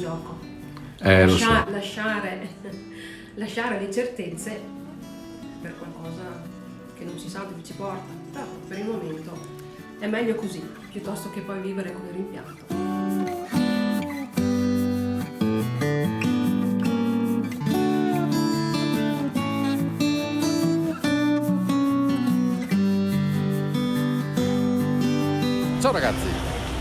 gioco. Lo so. Lasciare le certezze per qualcosa che non si sa dove ci porta. Però per il momento è meglio così, piuttosto che poi vivere con il rimpianto. Ciao ragazzi,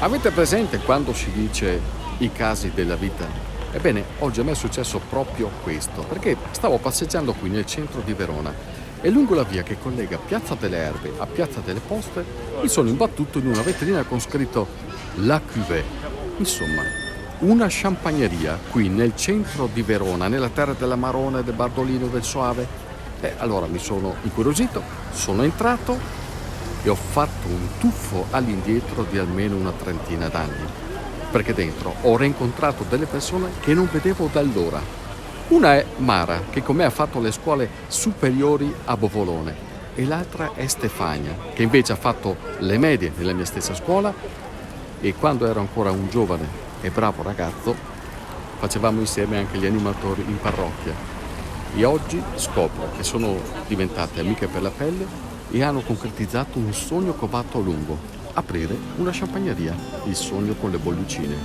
avete presente quando si dice i casi della vita? Ebbene, oggi a me è successo proprio questo, perché stavo passeggiando qui nel centro di Verona e lungo la via che collega Piazza delle Erbe a Piazza delle Poste mi sono imbattuto in una vetrina con scritto La Cuvée. Insomma, una champagneria qui nel centro di Verona, nella terra dell'Amarone, del Bardolino, del Soave. Allora mi sono incuriosito, sono entrato e ho fatto un tuffo all'indietro di almeno una trentina d'anni, perché dentro ho rincontrato delle persone che non vedevo da allora. Una è Mara, che con me ha fatto le scuole superiori a Bovolone, e l'altra è Stefania, che invece ha fatto le medie nella mia stessa scuola, e quando ero ancora un giovane e bravo ragazzo facevamo insieme anche gli animatori in parrocchia. E oggi scopro che sono diventate amiche per la pelle e hanno concretizzato un sogno covato a lungo: aprire una champagneria, il sogno con le bollicine.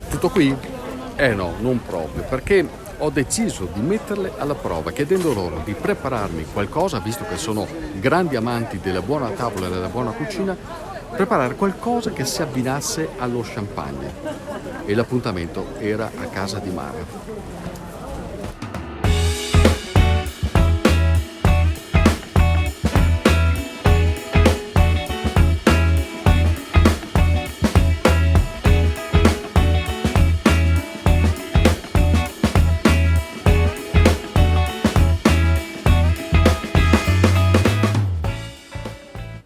Tutto qui? No, non proprio, perché ho deciso di metterle alla prova, chiedendo loro di prepararmi qualcosa, visto che sono grandi amanti della buona tavola e della buona cucina, preparare qualcosa che si abbinasse allo champagne. E l'appuntamento era a casa di Mara.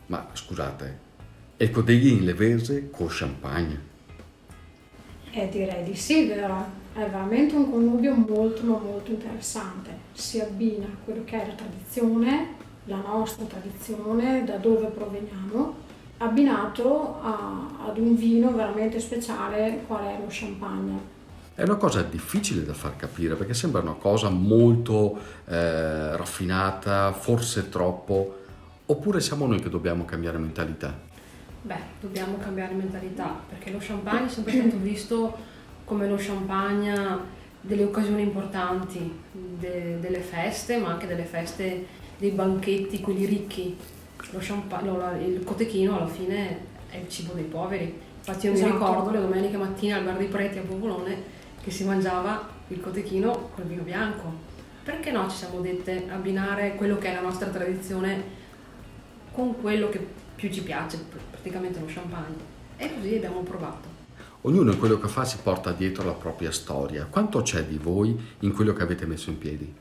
Ma scusate, e Codeghin le verse con champagne? Direi di sì, vero? È veramente un connubio molto ma molto interessante. Si abbina quello che è la tradizione, la nostra tradizione, da dove proveniamo, abbinato ad un vino veramente speciale qual è lo champagne. È una cosa difficile da far capire, perché sembra una cosa molto raffinata, forse troppo, oppure siamo noi che dobbiamo cambiare mentalità? Dobbiamo cambiare mentalità, perché lo champagne è sempre stato visto come lo champagne delle occasioni importanti, delle feste, ma anche delle feste, dei banchetti, quelli ricchi. Il cotechino alla fine è il cibo dei poveri. Infatti io mi ricordo le domeniche mattina al Bar dei Preti a Bovolone che si mangiava il cotechino col vino bianco. Perché no, ci siamo dette, abbinare quello che è la nostra tradizione con quello che più ci piace, praticamente lo champagne. E così abbiamo provato. Ognuno in quello che fa si porta dietro la propria storia. Quanto c'è di voi in quello che avete messo in piedi?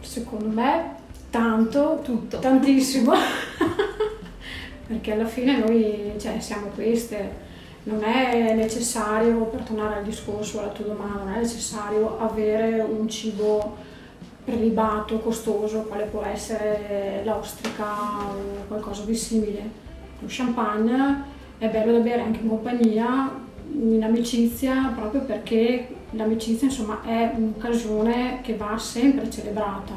Secondo me tanto, tutto, tantissimo. Perché alla fine noi siamo queste. Non è necessario, per tornare al discorso, alla tua domanda, non è necessario avere un cibo prelibato, costoso, quale può essere l'ostrica o qualcosa di simile. Lo champagne è bello da bere anche in compagnia, in amicizia, proprio perché l'amicizia insomma è un'occasione che va sempre celebrata.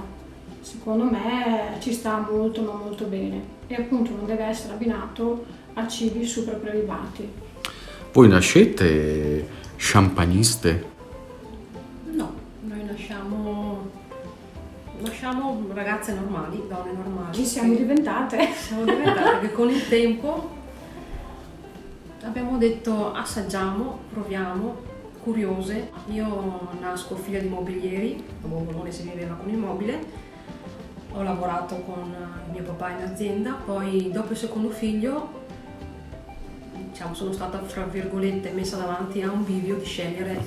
Secondo me ci sta molto ma molto bene e appunto non deve essere abbinato a cibi super prelibati. Voi nascete champagniste? No, noi nasciamo ragazze normali, donne normali. Ci siamo diventate. Siamo diventate perché con il tempo abbiamo detto assaggiamo, proviamo, curiose. Io nasco figlia di mobilieri, a Bovolone si viveva con il mobile, ho lavorato con mio papà in azienda, poi dopo il secondo figlio sono stata fra virgolette messa davanti a un bivio di scegliere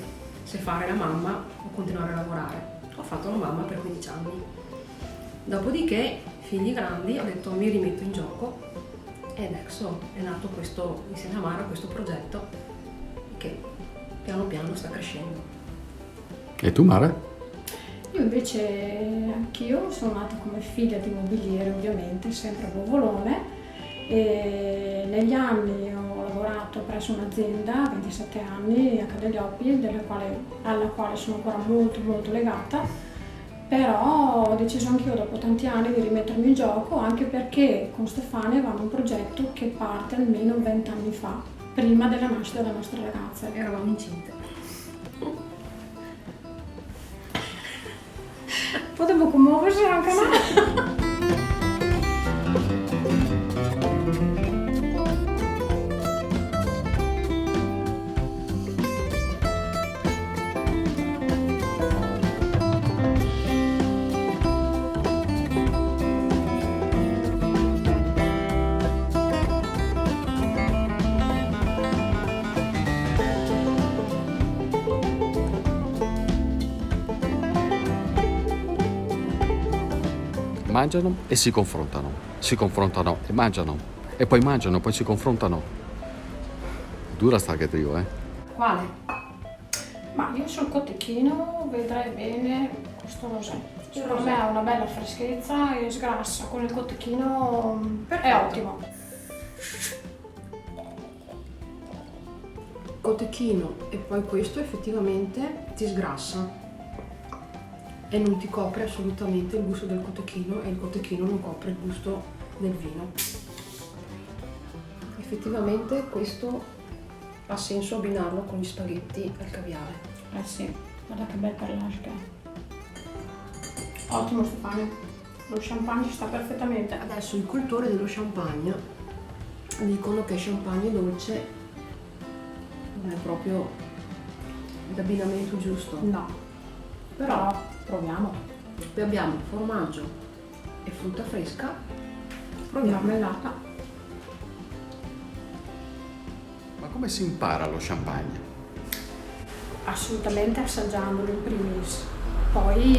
se fare la mamma o continuare a lavorare. Ho fatto la mamma per 15 anni. Dopodiché, figli grandi, ho detto mi rimetto in gioco e adesso è nato questo, insieme a Mara, questo progetto che piano piano sta crescendo. E tu Mara? Io invece, anch'io sono nata come figlia di mobiliere, ovviamente, sempre a Bovolone, e negli anni ho lavorato presso un'azienda, 27 anni, a Cadeglioppi, alla quale sono ancora molto molto legata, però ho deciso anch'io dopo tanti anni di rimettermi in gioco, anche perché con Stefania avevamo un progetto che parte almeno 20 anni fa, prima della nascita della nostra ragazza. Eravamo incinte. Potevo commuoversi anche me. Mangiano e si confrontano e mangiano, e poi mangiano e poi si confrontano. Dura sta che trio, eh? Quale? Ma io sul cotechino vedrei bene questo rosé. Secondo me ha una bella freschezza e sgrassa, con il cotechino è ottimo. Cotechino e poi questo effettivamente ti sgrassa e non ti copre assolutamente il gusto del cotechino e il cotechino non copre il gusto del vino. Effettivamente questo ha senso abbinarlo con gli spaghetti al caviale. Eh sì, guarda che bel perlage che è. Ottimo Stefania, lo champagne ci sta perfettamente. Adesso il cultore dello champagne dicono che champagne dolce non è proprio l'abbinamento giusto. No, però proviamo. Qui abbiamo formaggio e frutta fresca. Proviamo. Marmellata. Ma come si impara lo champagne? Assolutamente assaggiandolo in primis. Poi,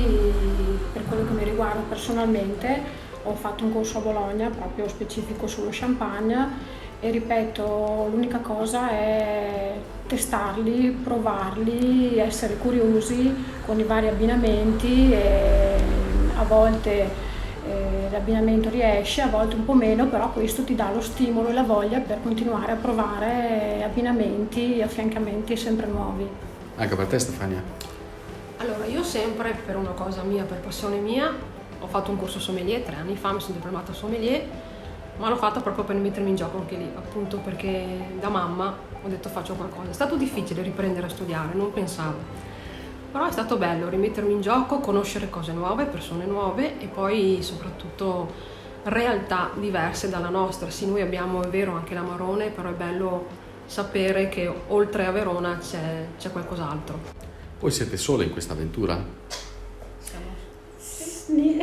per quello che mi riguarda personalmente, ho fatto un corso a Bologna proprio specifico sullo champagne e ripeto, l'unica cosa è testarli, provarli, essere curiosi con i vari abbinamenti e a volte l'abbinamento riesce, a volte un po' meno, però questo ti dà lo stimolo e la voglia per continuare a provare abbinamenti e affiancamenti sempre nuovi. Anche per te, Stefania? Allora, io sempre, per una cosa mia, per passione mia, ho fatto un corso sommelier 3 anni fa, mi sono diplomata sommelier, ma l'ho fatta proprio per mettermi in gioco anche lì, appunto perché da mamma ho detto faccio qualcosa. È stato difficile riprendere a studiare, non pensavo, però è stato bello rimettermi in gioco, conoscere cose nuove, persone nuove e poi soprattutto realtà diverse dalla nostra. Sì, noi abbiamo, è vero, anche l'Amarone, però è bello sapere che oltre a Verona c'è qualcos'altro. Voi siete sole in questa avventura? Sì.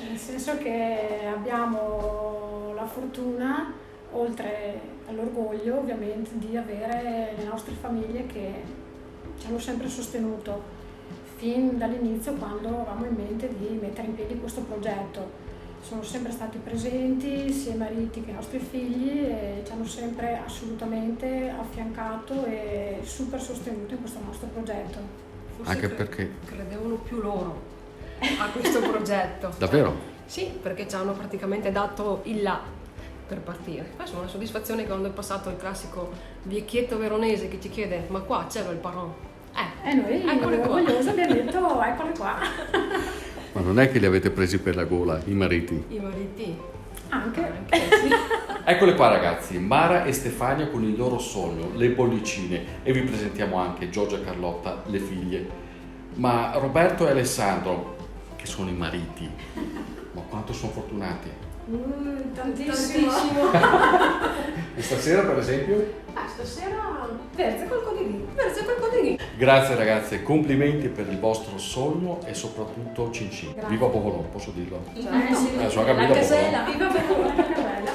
Nel senso che abbiamo la fortuna, oltre all'orgoglio ovviamente, di avere le nostre famiglie che ci hanno sempre sostenuto fin dall'inizio, quando avevamo in mente di mettere in piedi questo progetto. Sono sempre stati presenti sia i mariti che i nostri figli e ci hanno sempre assolutamente affiancato e super sostenuto in questo nostro progetto. Forse Anche perché... credevano più loro a questo progetto. Davvero? Sì, perché ci hanno praticamente dato il là per partire. Poi sono una soddisfazione quando è passato il classico vecchietto veronese che ci chiede ma qua c'è il paron? E noi orgogliosi abbiamo detto eccole qua. Ma non è che li avete presi per la gola, i mariti? I mariti? Anche. Sì. Eccole qua ragazzi, Mara e Stefania con il loro sogno, le bollicine, e vi presentiamo anche Giorgia e Carlotta, le figlie. Ma Roberto e Alessandro, che sono i mariti, ma quanto sono fortunati. Tantissimo. E stasera per esempio? Stasera verze qualcosa di lì. Grazie ragazze, complimenti per il vostro sogno e soprattutto Cin Cin. Viva Bovolone, posso dirlo? Sì. Sono capito La casella, Bovolone. viva Verona. Che bella.